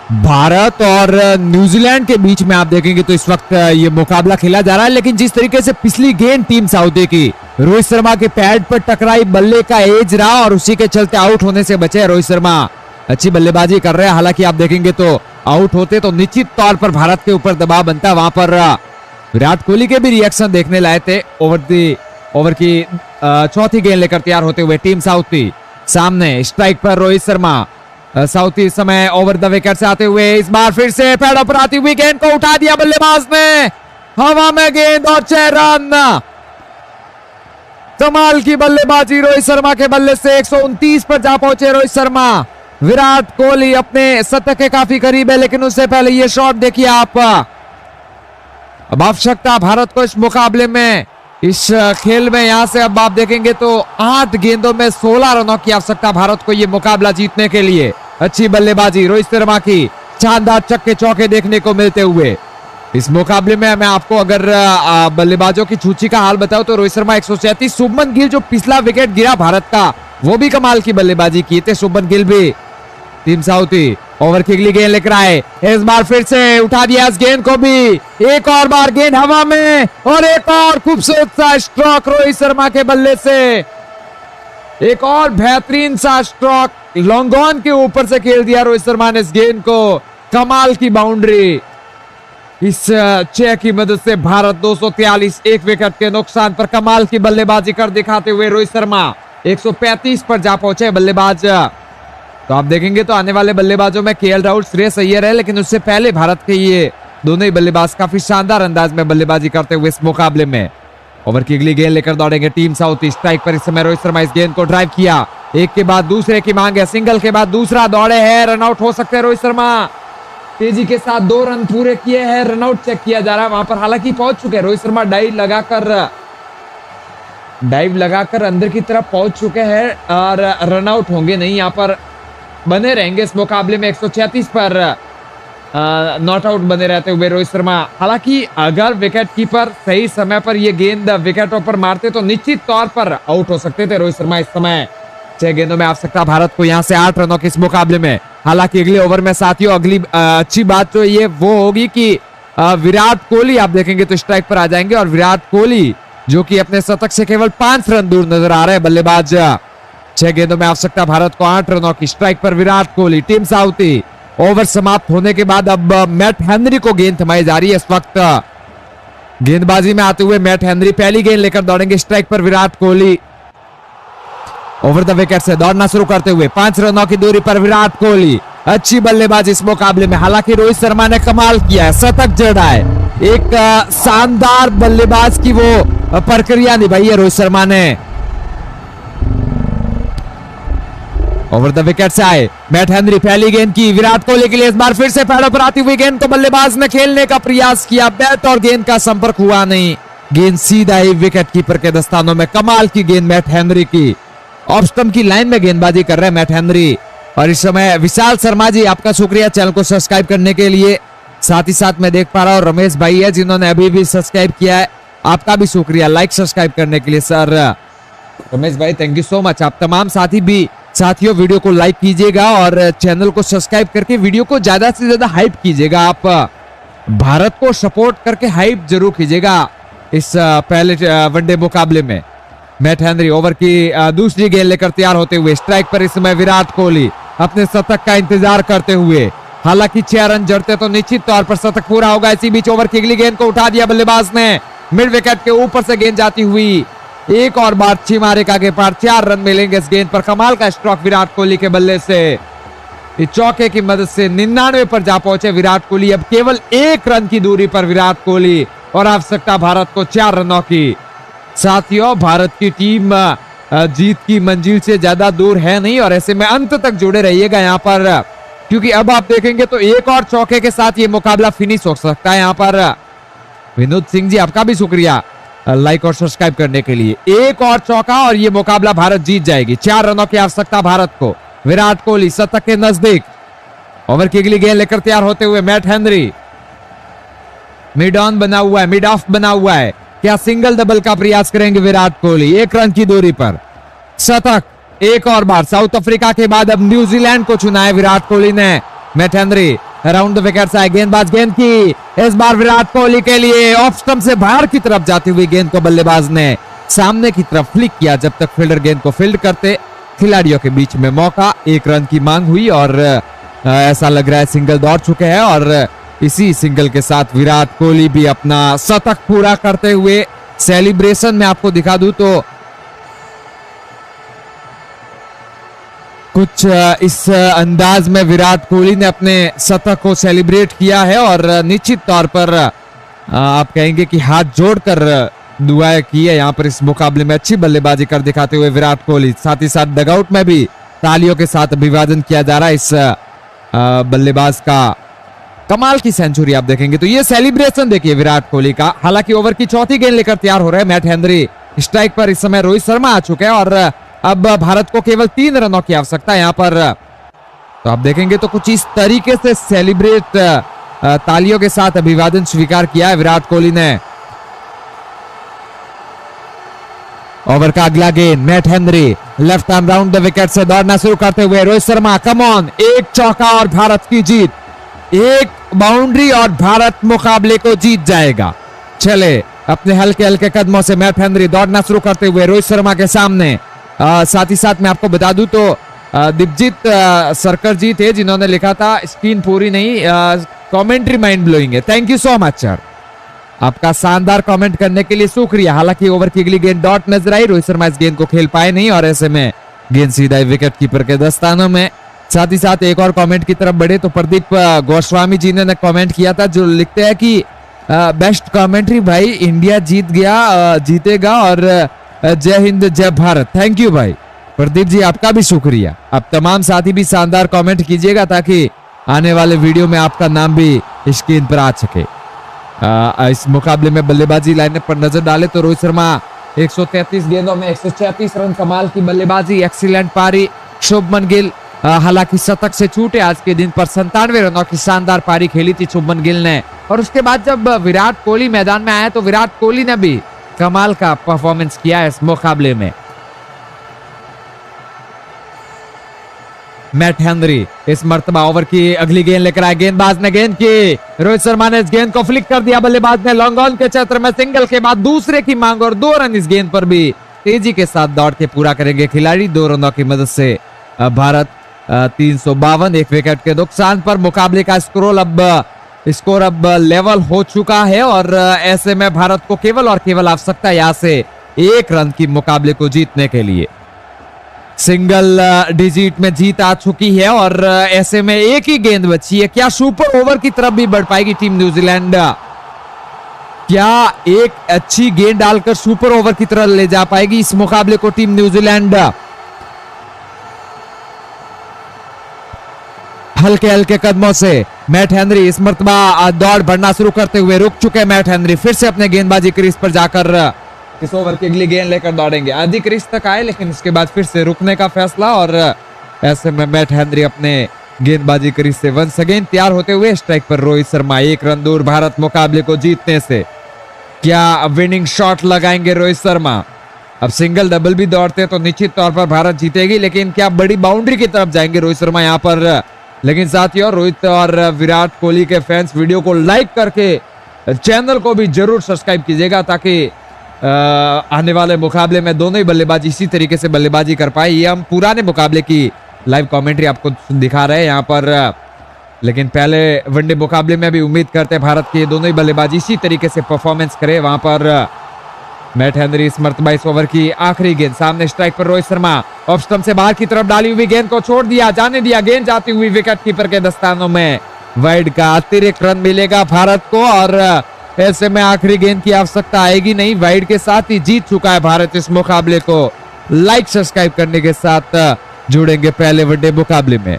भारत और न्यूजीलैंड के बीच में आप देखेंगे तो इस वक्त ये मुकाबला खेला जा रहा है, लेकिन जिस तरीके से पिछली गेंद टीम साउदी की रोहित शर्मा के पैड पर टकराई, बल्ले का एज रहा और उसी के चलते आउट होने से बचे रोहित शर्मा। अच्छी बल्लेबाजी कर रहे हैं, हालांकि आप देखेंगे तो आउट होते तो निश्चित तौर पर भारत के ऊपर दबाव बनता। वहां पर विराट कोहली के भी रिएक्शन देखने लाए थे। ओवर की चौथी गेंद लेकर तैयार होते हुए टीम साउथी सामने स्ट्राइक पर रोहित शर्मा। साउथी इस समय ओवर द विकेट से आते हुए इस बार फिर से पैडों पर आती हुई गेंद को उठा दिया बल्लेबाज ने, हवा में गेंद और 6 रन। कमाल की बल्लेबाजी रोहित शर्मा के बल्ले से 129 पर जा पहुंचे रोहित शर्मा। विराट कोहली अपने शतक के काफी करीब है, लेकिन उससे पहले ये शॉट देखिए आप। अब आवश्यकता भारत को इस मुकाबले में, इस खेल में यहां से अब आप देखेंगे तो 8 गेंदों में 16 रनों की आवश्यकता भारत को ये मुकाबला जीतने के लिए। अच्छी बल्लेबाजी रोहित शर्मा की, शानदार छक्के चौके देखने को मिलते हुए इस मुकाबले में। मैं आपको अगर बल्लेबाजों की सूची का हाल बताऊं तो रोहित शर्मा 137, शुभमन गिल जो पिछला विकेट गिरा भारत का वो भी कमाल की बल्लेबाजी की थे शुभमन गिल भी। टीम साउथी ओवर की अगली गेंद लेकर आए, इस बार फिर से उठा दिया इस गेंद को भी, एक और बार गेंद हवा में और एक और खूबसूरत सा स्ट्रोक रोहित शर्मा के बल्ले से। एक और बेहतरीन सा स्ट्रोक लॉन्ग ऑन के ऊपर से खेल दिया रोहित शर्मा ने इस गेंद को, कमाल की बाउंड्री। इस 6 की मदद से भारत 243, एक विकेट के नुकसान पर कमाल की बल्लेबाजी कर दिखाते हुए रोहित शर्मा 135 पर जा पहुंचे बल्लेबाज। तो आप देखेंगे तो आने वाले बल्लेबाजों में केएल राहुल, श्रेयस अय्यर है, लेकिन उससे पहले भारत के ये दोनों ही बल्लेबाज काफी शानदार अंदाज में बल्लेबाजी करते हुए इस मुकाबले में। ओवर की अगली गेंद लेकर दौड़ेंगे टीम साउथ। स्ट्राइक पर इस समय रोहित शर्मा इस गेंद को ड्राइव किया, एक के बाद दूसरे की मांग है, सिंगल के बाद दूसरा दौड़े हैं, रनआउट हो सकते हैं रोहित शर्मा। तेजी के साथ 2 रन पूरे किए हैं, रनआउट चेक किया जा रहा है वहां पर, हालांकि पहुंच चुके हैं रोहित शर्मा, डाइव लगाकर अंदर की तरफ पहुंच चुके हैं और रनआउट होंगे नहीं, यहाँ पर बने रहेंगे इस मुकाबले में। 136 पर नॉट आउट बने रहते हुए रोहित शर्मा। हालांकि अगर विकेट कीपर सही समय पर ये गेंद विकेटों पर मारते तो निश्चित तौर पर आउट हो सकते थे रोहित शर्मा। इस समय 6 गेंदों में आवश्यकता भारत को यहां से 8 रनों के इस मुकाबले में। हालांकि अगले ओवर में साथियों अगली अच्छी बात तो ये वो होगी कि विराट कोहली आप देखेंगे तो स्ट्राइक पर आ जाएंगे और विराट कोहली जो कि अपने शतक से केवल 5 रन दूर नजर आ रहे हैं बल्लेबाज। 6 गेंदों में आवश्यकता भारत को 8 रनों की। स्ट्राइक पर Virat Kohli. Team Southee over समाप्त होने के बाद अब मैट हेनरी को गेंद थमाई जा रही है। इस वक्त गेंदबाजी में आते हुए मैट हेनरी पहली गेंद लेकर दौड़ेंगे। स्ट्राइक पर Virat Kohli over the wicket से दौड़ना शुरू करते हुए 5 रनों की दूरी पर विराट कोहली। अच्छी बल्लेबाजी इस मुकाबले में, हालांकि रोहित शर्मा ने कमाल किया है, शतक जड़ा है। एक शानदार बल्लेबाज की वो प्रक्रिया निभाई है रोहित शर्मा ने। ओवर द विकेट से आए मैट हेनरी, पहली गेंद की विराट कोहली के लिए, इस बार फिर से पैडों पर आती हुई गेंद को बल्लेबाज ने खेलने का प्रयास किया, बैट और गेंद का संपर्क हुआ नहीं, गेंद सीधा ही विकेट कीपर के दस्तानों में। कमाल की गेंद मैट हेनरी की, ऑफ स्टंप की लाइन में गेंदबाजी कर रहे हैं मैट हेनरी। और इस समय विशाल शर्मा जी आपका शुक्रिया चैनल को सब्सक्राइब करने के लिए। साथ ही साथ मैं देख पा रहा हूँ रमेश भाई है जिन्होंने अभी भी सब्सक्राइब किया है, आपका भी शुक्रिया लाइक सब्सक्राइब करने के लिए सर रमेश भाई, थैंक यू सो मच। आप तमाम साथियों वीडियो को लाइक कीजिएगा और चैनल को सब्सक्राइब करके वीडियो को ज्यादा से ज्यादा हाइप कीजिएगा। आप भारत को सपोर्ट करके हाइप जरूर कीजिएगा इस पहले वनडे मुकाबले में। मैट हेनरी ओवर की दूसरी गेंद लेकर तैयार होते हुए। स्ट्राइक पर इस समय विराट कोहली अपने शतक का इंतजार करते हुए, हालांकि 6 रन जड़ते तो निश्चित तौर पर शतक पूरा होगा। इसी बीच ओवर की अगली गेंद को उठा दिया बल्लेबाज ने, मिड विकेट के ऊपर से गेंद जाती हुई, एक और बार छिमारेका के पार 4 रन मिलेंगे इस गेंद पर। कमाल का स्ट्रोक विराट कोहली के बल्ले से, इस चौके की मदद से 99 पर जा पहुंचे विराट कोहली। अब केवल 1 रन की दूरी पर विराट कोहली और आवश्यकता भारत को 4 रनों की। साथियों भारत की टीम जीत की मंजिल से ज्यादा दूर है नहीं और ऐसे में अंत तक जुड़े रहिएगा यहाँ पर, क्योंकि अब आप देखेंगे तो एक और चौके के साथ ये मुकाबला फिनिश हो सकता है यहाँ पर। विनोद सिंह जी आपका भी शुक्रिया लाइक और सब्सक्राइब करने के लिए। एक और चौका और ये मुकाबला भारत जीत जाएगी। 4 रनों की आवश्यकता भारत को। विराट कोहली शतक के नजदीक। ओवर की अगली गेंद लेकर तैयार होते हुए मैट हेनरी, मिड ऑन बना हुआ है, मिड ऑफ बना हुआ है, क्या सिंगल डबल का प्रयास करेंगे विराट कोहली? 1 रन की दूरी पर शतक। एक और बार साउथ अफ्रीका के बाद अब न्यूजीलैंड को चुना है विराट कोहली ने। Matt Henry around the wicket आए, गेंदबाज गेंद की इस बार विराट कोहली के लिए ऑफ स्टंप से बाहर की तरफ जाती हुई गेंद को बल्लेबाज ने सामने की तरफ फ्लिक किया। जब तक फील्डर गेंद को फील्ड करते, खिलाड़ियों के बीच में मौका, 1 रन की मांग हुई और ऐसा लग रहा है सिंगल दौड़ चुके हैं और इसी सिंगल के साथ विराट कोहली भी अपना शतक पूरा करते हुए सेलिब्रेशन में आपको दिखा दूं तो कुछ इस अंदाज में विराट कोहली ने अपने शतक को सेलिब्रेट किया है और निश्चित तौर पर आप कहेंगे कि हाथ जोड़कर दुआएं की है यहाँ पर इस मुकाबले में। अच्छी बल्लेबाजी कर दिखाते हुए विराट कोहली, साथ ही साथ डगआउट में भी तालियों के साथ अभिवादन किया जा रहा है इस बल्लेबाज का। कमाल की सेंचुरी आप देखेंगे तो ये सेलिब्रेशन देखिए विराट कोहली का। हालांकि ओवर की चौथी गेंद लेकर तैयार हो रहे हैं मैट हेनरी। स्ट्राइक पर इस समय रोहित शर्मा आ चुके हैं और अब भारत को केवल 3 रनों की आवश्यकता है यहाँ पर। तो आप देखेंगे तो कुछ इस तरीके से सेलिब्रेट, तालियों के साथ अभिवादन स्वीकार किया है विराट कोहली ने। ओवर का अगला गेंद, Matt Henry left arm round the wicket से दौड़ना शुरू करते हुए रोहित शर्मा, कम ऑन, 1 चौका और भारत की जीत। 1 बाउंड्री और भारत मुकाबले को जीत जाएगा। चले अपने हल्के हल्के कदमों से मैट हेनरी दौड़ना शुरू करते हुए रोहित शर्मा के सामने। साथ ही साथ मैं आपको बता दूं तो दीपजीत सरकर जी थे जिन्होंने लिखा था स्क्रीन पूरी नहीं, कमेंट्री माइंड ब्लोइंग है। Thank you so much sir, आपका शानदार कमेंट करने के लिए शुक्रिया। हालांकि ओवर की अगली गेंद डॉट नजर आई, रोहित शर्मा इस गेंद को खेल पाए नहीं और ऐसे में गेंद सीधा विकेट कीपर के दस्तानों में। साथ ही साथ एक और कमेंट की तरफ बढ़े तो प्रदीप गोस्वामी जी ने कमेंट किया था जो लिखते हैं कि बेस्ट कमेंट्री भाई, इंडिया जीत गया, जीतेगा और जय हिंद जय भारत। थैंक यू भाई प्रदीप जी, आपका भी शुक्रिया। अब तमाम साथी भी शानदार कमेंट कीजिएगा ताकि आने वाले वीडियो में आपका नाम भी स्क्रीन पर आ सके। इस मुकाबले में बल्लेबाजी लाइनअप पर नजर डाले तो रोहित शर्मा 133 गेंदों में 136 रन, कमाल की बल्लेबाजी, एक्सीलेंट पारी। शुभमन गिल हालांकि शतक से छूटे आज के दिन पर 97 रनों की शानदार पारी खेली थी शुभमन गिल ने। और उसके बाद जब विराट कोहली मैदान में आया तो विराट कोहली ने भी कमाल का परफॉर्मेंस किया है इस मुकाबले में। मैट हेनरी इस मर्तबा ओवर की अगली गेंद लेकर आए, गेंदबाज ने गेंद की, रोहित शर्मा ने इस गेंद को फ्लिक कर दिया, बल्लेबाज ने लॉन्ग ऑन के क्षेत्र में सिंगल के बाद दूसरे की मांग और 2 रन इस गेंद पर भी तेजी के साथ दौड़ के पूरा करेंगे खिलाड़ी। 2 रनों की मदद से भारत 352, 1 विकेट के नुकसान पर मुकाबले का स्कोर अब लेवल हो चुका है और ऐसे में भारत को केवल और केवल आवश्यकता यहां से 1 रन की मुकाबले को जीतने के लिए। सिंगल डिजिट में जीत आ चुकी है और ऐसे में एक ही गेंद बची है। क्या सुपर ओवर की तरफ भी बढ़ पाएगी टीम न्यूजीलैंड? क्या एक अच्छी गेंद डालकर सुपर ओवर की तरफ ले जा पाएगी इस मुकाबले को टीम न्यूजीलैंड? हल्के हल्के कदमों से मैट हेनरी इस मर्तबा दौड़ बढ़ना शुरू करते हुए रुक चुके मैट हेनरी। फिर से अपने गेंदबाजी क्रीज पर जाकर इस ओवर की अगली गेंद लेकर दौड़ेंगे। आधी क्रीज तक आए लेकिन इसके बाद फिर से रुकने का फैसला और ऐसे में मैट हेनरी अपने गेंदबाजी क्रीज से वंस अगेन तैयार होते हुए स्ट्राइक पर रोहित शर्मा। 1 रन दूर भारत मुकाबले को जीतने से। क्या विनिंग शॉट लगाएंगे रोहित शर्मा? अब सिंगल डबल भी दौड़ते तो निश्चित तौर पर भारत जीतेगी, लेकिन क्या बड़ी बाउंड्री की तरफ जाएंगे रोहित शर्मा यहाँ पर? लेकिन साथियों, रोहित और विराट कोहली के फैंस वीडियो को लाइक करके चैनल को भी जरूर सब्सक्राइब कीजिएगा ताकि आने वाले मुकाबले में दोनों ही बल्लेबाज इसी तरीके से बल्लेबाजी कर पाए। ये हम पुराने मुकाबले की लाइव कमेंट्री आपको दिखा रहे हैं यहाँ पर, लेकिन पहले वनडे मुकाबले में भी उम्मीद करते हैं भारत के दोनों ही बल्लेबाज इसी तरीके से परफॉर्मेंस करे। वहां पर मैट हेनरी इस मर्तबा इस ओवर की आखिरी गेंद, सामने स्ट्राइक पर रोहित शर्मा, ऑफ स्टंप से बाहर की तरफ डाली हुई गेंद को छोड़ दिया, जाने दिया, गेंद जाती हुई विकेट कीपर के दस्तानों में। वाइड का अतिरिक्त रन मिलेगा भारत को और ऐसे में आखिरी गेंद की आवश्यकता आएगी नहीं। वाइड के साथ ही जीत चुका है भारत इस मुकाबले को। लाइक सब्सक्राइब करने के साथ जुड़ेंगे पहले वनडे मुकाबले में।